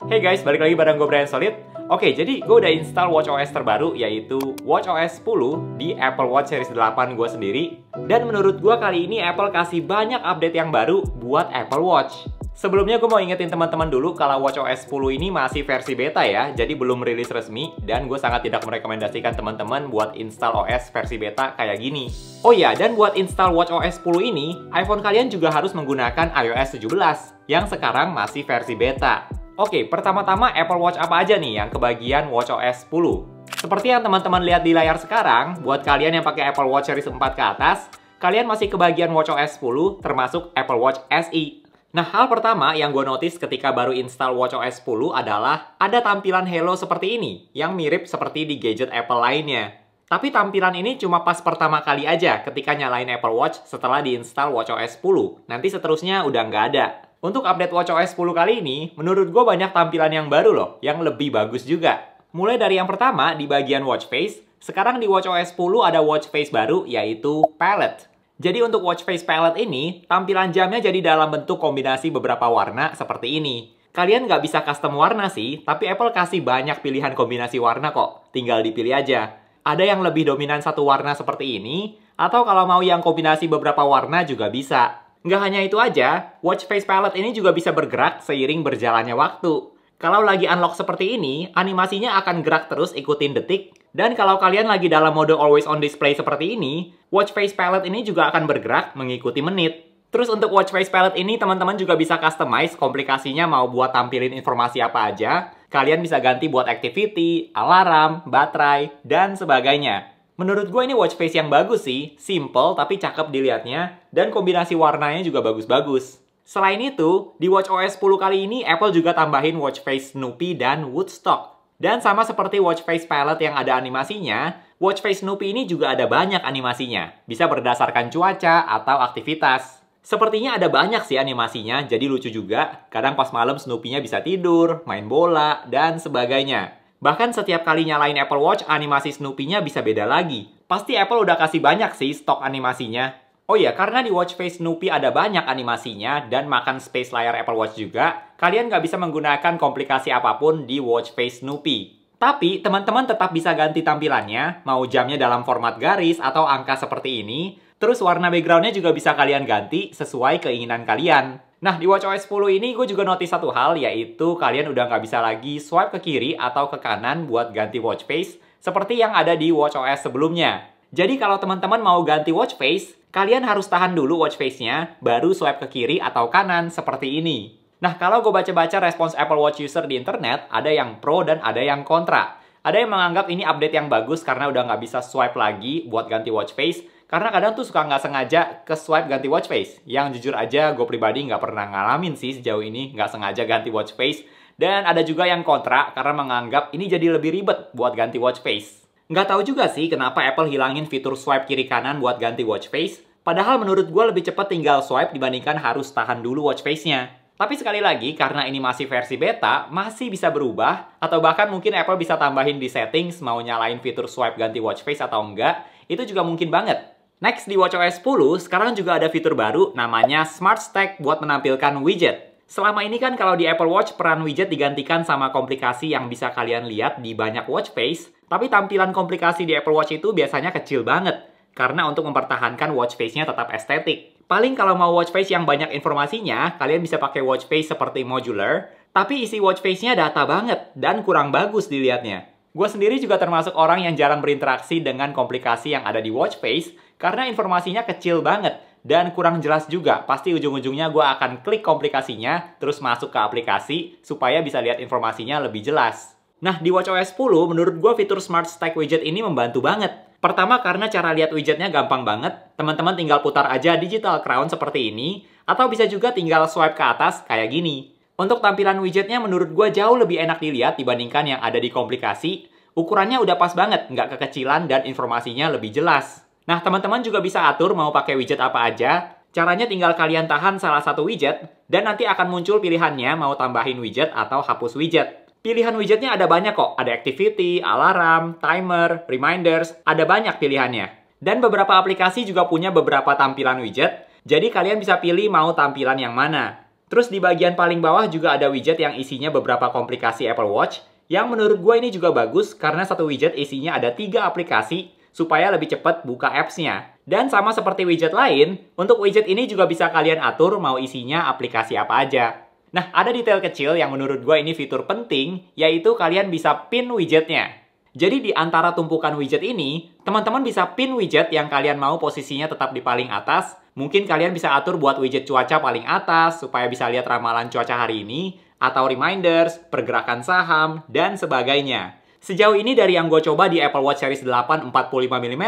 Hey guys, balik lagi bareng gue Brian Solid. Oke, jadi gue udah install watchOS terbaru, yaitu watchOS 10 di Apple Watch Series 8 gue sendiri. Dan menurut gue kali ini Apple kasih banyak update yang baru buat Apple Watch. Sebelumnya gue mau ingetin teman-teman dulu kalau watchOS 10 ini masih versi beta ya, jadi belum rilis resmi, dan gue sangat tidak merekomendasikan teman-teman buat install OS versi beta kayak gini. Oh iya, dan buat install watchOS 10 ini, iPhone kalian juga harus menggunakan iOS 17, yang sekarang masih versi beta. Oke, pertama-tama Apple Watch apa aja nih yang kebagian watchOS 10? Seperti yang teman-teman lihat di layar sekarang, buat kalian yang pakai Apple Watch Series 4 ke atas, kalian masih kebagian watchOS 10 termasuk Apple Watch SE. Nah, hal pertama yang gue notice ketika baru install watchOS 10 adalah ada tampilan Halo seperti ini, yang mirip seperti di gadget Apple lainnya. Tapi tampilan ini cuma pas pertama kali aja ketika nyalain Apple Watch setelah diinstal watchOS 10. Nanti seterusnya udah nggak ada. Untuk update watchOS 10 kali ini, menurut gue banyak tampilan yang baru loh, yang lebih bagus juga. Mulai dari yang pertama, di bagian watch face, sekarang di watchOS 10 ada watch face baru, yaitu palette. Jadi untuk watch face palette ini, tampilan jamnya jadi dalam bentuk kombinasi beberapa warna seperti ini. Kalian nggak bisa custom warna sih, tapi Apple kasih banyak pilihan kombinasi warna kok. Tinggal dipilih aja. Ada yang lebih dominan satu warna seperti ini, atau kalau mau yang kombinasi beberapa warna juga bisa. Nggak hanya itu aja, watch face palette ini juga bisa bergerak seiring berjalannya waktu. Kalau lagi unlock seperti ini, animasinya akan gerak terus ikutin detik. Dan kalau kalian lagi dalam mode always on display seperti ini, watch face palette ini juga akan bergerak mengikuti menit. Terus untuk watch face palette ini teman-teman juga bisa customize komplikasinya mau buat tampilin informasi apa aja. Kalian bisa ganti buat activity, alarm, baterai, dan sebagainya. Menurut gue ini watch face yang bagus sih, simple tapi cakep dilihatnya, dan kombinasi warnanya juga bagus-bagus. Selain itu, di watchOS 10 kali ini Apple juga tambahin watch face Snoopy dan Woodstock. Dan sama seperti watch face palette yang ada animasinya, watch face Snoopy ini juga ada banyak animasinya. Bisa berdasarkan cuaca atau aktivitas. Sepertinya ada banyak sih animasinya, jadi lucu juga. Kadang pas malam Snoopy-nya bisa tidur, main bola, dan sebagainya. Bahkan setiap kali nyalain Apple Watch, animasi Snoopy-nya bisa beda lagi. Pasti Apple udah kasih banyak sih stok animasinya. Oh iya, karena di watch face Snoopy ada banyak animasinya dan makan space layar Apple Watch juga, kalian nggak bisa menggunakan komplikasi apapun di watch face Snoopy. Tapi, teman-teman tetap bisa ganti tampilannya, mau jamnya dalam format garis atau angka seperti ini, terus warna backgroundnya juga bisa kalian ganti sesuai keinginan kalian. Nah, di watchOS 10 ini gue juga notice satu hal, yaitu kalian udah nggak bisa lagi swipe ke kiri atau ke kanan buat ganti watch face, seperti yang ada di watchOS sebelumnya. Jadi kalau teman-teman mau ganti watch face, kalian harus tahan dulu watch face-nya, baru swipe ke kiri atau kanan seperti ini. Nah, kalau gue baca-baca respons Apple Watch user di internet, ada yang pro dan ada yang kontra. Ada yang menganggap ini update yang bagus karena udah nggak bisa swipe lagi buat ganti watch face, karena kadang tuh suka nggak sengaja ke swipe ganti watch face. Yang jujur aja, gue pribadi nggak pernah ngalamin sih sejauh ini, nggak sengaja ganti watch face. Dan ada juga yang kontra karena menganggap ini jadi lebih ribet buat ganti watch face. Nggak tahu juga sih kenapa Apple hilangin fitur swipe kiri kanan buat ganti watch face. Padahal menurut gue lebih cepat tinggal swipe dibandingkan harus tahan dulu watch face-nya. Tapi sekali lagi, karena ini masih versi beta, masih bisa berubah, atau bahkan mungkin Apple bisa tambahin di settings mau nyalain fitur swipe ganti watch face atau enggak, itu juga mungkin banget. Next, di watchOS 10, sekarang juga ada fitur baru namanya Smart Stack buat menampilkan widget. Selama ini kan kalau di Apple Watch, peran widget digantikan sama komplikasi yang bisa kalian lihat di banyak watch face, tapi tampilan komplikasi di Apple Watch itu biasanya kecil banget, karena untuk mempertahankan watch face-nya tetap estetik. Paling kalau mau watch face yang banyak informasinya, kalian bisa pakai watch face seperti modular, tapi isi watch face-nya data banget, dan kurang bagus dilihatnya. Gue sendiri juga termasuk orang yang jarang berinteraksi dengan komplikasi yang ada di watch face, karena informasinya kecil banget, dan kurang jelas juga. Pasti ujung-ujungnya gue akan klik komplikasinya, terus masuk ke aplikasi, supaya bisa lihat informasinya lebih jelas. Nah, di watchOS 10, menurut gue fitur Smart Stack Widget ini membantu banget. Pertama, karena cara lihat widgetnya gampang banget. Teman-teman tinggal putar aja digital crown seperti ini, atau bisa juga tinggal swipe ke atas kayak gini. Untuk tampilan widgetnya menurut gue jauh lebih enak dilihat dibandingkan yang ada di komplikasi. Ukurannya udah pas banget, nggak kekecilan dan informasinya lebih jelas. Nah, teman-teman juga bisa atur mau pakai widget apa aja. Caranya tinggal kalian tahan salah satu widget, dan nanti akan muncul pilihannya mau tambahin widget atau hapus widget. Pilihan widgetnya ada banyak kok, ada activity, alarm, timer, reminders, ada banyak pilihannya. Dan beberapa aplikasi juga punya beberapa tampilan widget, jadi kalian bisa pilih mau tampilan yang mana. Terus di bagian paling bawah juga ada widget yang isinya beberapa komplikasi Apple Watch, yang menurut gue ini juga bagus karena satu widget isinya ada 3 aplikasi supaya lebih cepat buka apps-nya. Dan sama seperti widget lain, untuk widget ini juga bisa kalian atur mau isinya aplikasi apa aja. Nah, ada detail kecil yang menurut gue ini fitur penting, yaitu kalian bisa pin widgetnya. Jadi di antara tumpukan widget ini, teman-teman bisa pin widget yang kalian mau posisinya tetap di paling atas. Mungkin kalian bisa atur buat widget cuaca paling atas, supaya bisa lihat ramalan cuaca hari ini, atau reminders, pergerakan saham, dan sebagainya. Sejauh ini dari yang gue coba di Apple Watch Series 8 45mm,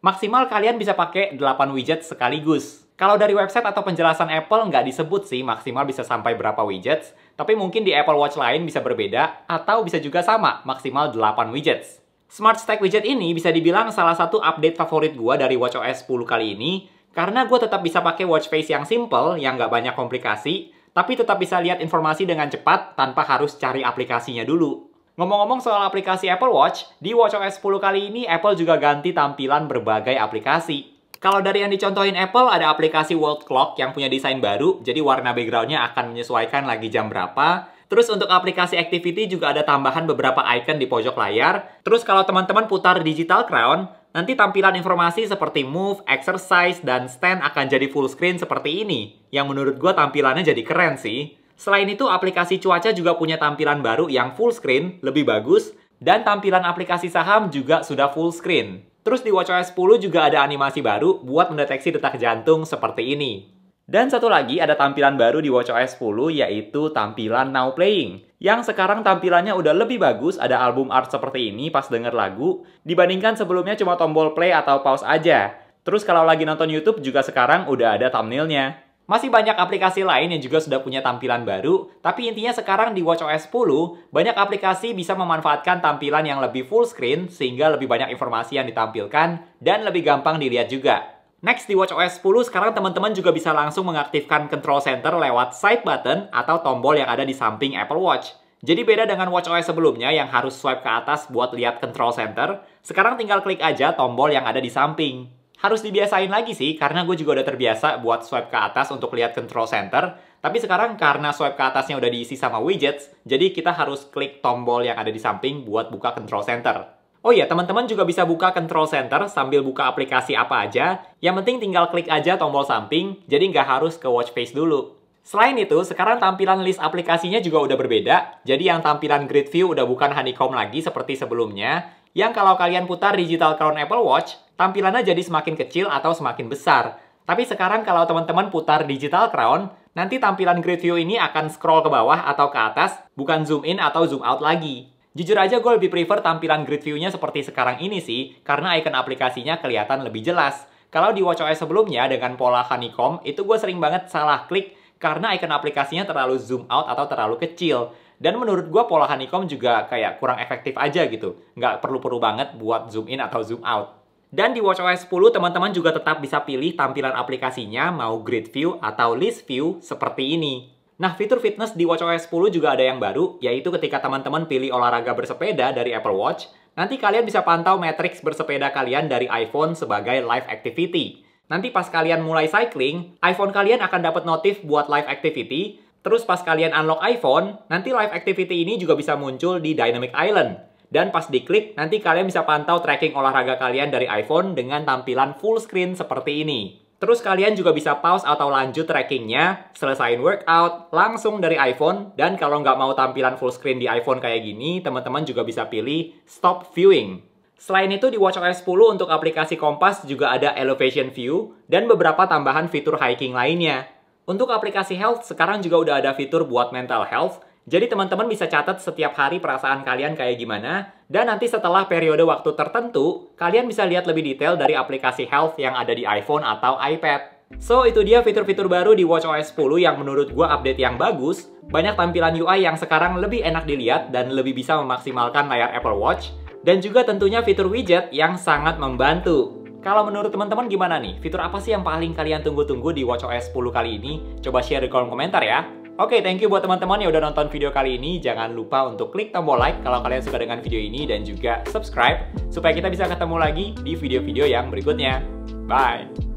maksimal kalian bisa pakai 8 widget sekaligus. Kalau dari website atau penjelasan Apple nggak disebut sih maksimal bisa sampai berapa widgets, tapi mungkin di Apple Watch lain bisa berbeda, atau bisa juga sama, maksimal 8 widgets. Smart Stack widget ini bisa dibilang salah satu update favorit gue dari watchOS 10 kali ini, karena gue tetap bisa pakai watch face yang simple, yang nggak banyak komplikasi, tapi tetap bisa lihat informasi dengan cepat tanpa harus cari aplikasinya dulu. Ngomong-ngomong soal aplikasi Apple Watch, di watchOS 10 kali ini Apple juga ganti tampilan berbagai aplikasi. Kalau dari yang dicontohin Apple, ada aplikasi World Clock yang punya desain baru, jadi warna backgroundnya akan menyesuaikan lagi jam berapa. Terus untuk aplikasi Activity juga ada tambahan beberapa icon di pojok layar. Terus kalau teman-teman putar Digital Crown, nanti tampilan informasi seperti Move, Exercise, dan Stand akan jadi full screen seperti ini. Yang menurut gue tampilannya jadi keren sih. Selain itu, aplikasi cuaca juga punya tampilan baru yang full screen, lebih bagus. Dan tampilan aplikasi saham juga sudah full screen. Terus di watchOS 10 juga ada animasi baru buat mendeteksi detak jantung seperti ini. Dan satu lagi ada tampilan baru di watchOS 10 yaitu tampilan Now Playing. Yang sekarang tampilannya udah lebih bagus, ada album art seperti ini pas denger lagu, dibandingkan sebelumnya cuma tombol play atau pause aja. Terus kalau lagi nonton YouTube juga sekarang udah ada thumbnailnya. Masih banyak aplikasi lain yang juga sudah punya tampilan baru, tapi intinya sekarang di watchOS 10, banyak aplikasi bisa memanfaatkan tampilan yang lebih full screen, sehingga lebih banyak informasi yang ditampilkan, dan lebih gampang dilihat juga. Next, di watchOS 10, sekarang teman-teman juga bisa langsung mengaktifkan control center lewat side button atau tombol yang ada di samping Apple Watch. Jadi beda dengan watchOS sebelumnya yang harus swipe ke atas buat lihat control center, sekarang tinggal klik aja tombol yang ada di samping. Harus dibiasain lagi sih, karena gue juga udah terbiasa buat swipe ke atas untuk lihat control center. Tapi sekarang karena swipe ke atasnya udah diisi sama widgets, jadi kita harus klik tombol yang ada di samping buat buka control center. Oh iya, teman-teman juga bisa buka control center sambil buka aplikasi apa aja. Yang penting tinggal klik aja tombol samping, jadi nggak harus ke watch face dulu. Selain itu, sekarang tampilan list aplikasinya juga udah berbeda. Jadi yang tampilan grid view udah bukan honeycomb lagi seperti sebelumnya. Yang kalau kalian putar Digital Crown Apple Watch, tampilannya jadi semakin kecil atau semakin besar. Tapi sekarang kalau teman-teman putar Digital Crown, nanti tampilan grid view ini akan scroll ke bawah atau ke atas, bukan zoom in atau zoom out lagi. Jujur aja gue lebih prefer tampilan grid view-nya seperti sekarang ini sih, karena icon aplikasinya kelihatan lebih jelas. Kalau di watchOS sebelumnya dengan pola honeycomb, itu gue sering banget salah klik karena icon aplikasinya terlalu zoom out atau terlalu kecil. Dan menurut gue pola honeycomb juga kayak kurang efektif aja gitu. Nggak perlu-perlu banget buat zoom in atau zoom out. Dan di watchOS 10 teman-teman juga tetap bisa pilih tampilan aplikasinya mau grid view atau list view seperti ini. Nah, fitur fitness di watchOS 10 juga ada yang baru, yaitu ketika teman-teman pilih olahraga bersepeda dari Apple Watch, nanti kalian bisa pantau matriks bersepeda kalian dari iPhone sebagai live activity. Nanti pas kalian mulai cycling, iPhone kalian akan dapat notif buat live activity. Terus pas kalian unlock iPhone, nanti live activity ini juga bisa muncul di Dynamic Island. Dan pas diklik, nanti kalian bisa pantau tracking olahraga kalian dari iPhone dengan tampilan full screen seperti ini. Terus kalian juga bisa pause atau lanjut trackingnya, selesain workout, langsung dari iPhone. Dan kalau nggak mau tampilan full screen di iPhone kayak gini, teman-teman juga bisa pilih Stop Viewing. Selain itu, di watchOS 10 untuk aplikasi Kompas juga ada Elevation View dan beberapa tambahan fitur hiking lainnya. Untuk aplikasi Health, sekarang juga udah ada fitur buat mental health. Jadi teman-teman bisa catat setiap hari perasaan kalian kayak gimana. Dan nanti setelah periode waktu tertentu, kalian bisa lihat lebih detail dari aplikasi Health yang ada di iPhone atau iPad. So, itu dia fitur-fitur baru di watchOS 10 yang menurut gue update yang bagus. Banyak tampilan UI yang sekarang lebih enak dilihat dan lebih bisa memaksimalkan layar Apple Watch. Dan juga tentunya fitur widget yang sangat membantu. Kalau menurut teman-teman gimana nih? Fitur apa sih yang paling kalian tunggu-tunggu di watchOS 10 kali ini? Coba share di kolom komentar ya. Oke, thank you buat teman-teman yang udah nonton video kali ini. Jangan lupa untuk klik tombol like kalau kalian suka dengan video ini dan juga subscribe supaya kita bisa ketemu lagi di video-video yang berikutnya. Bye!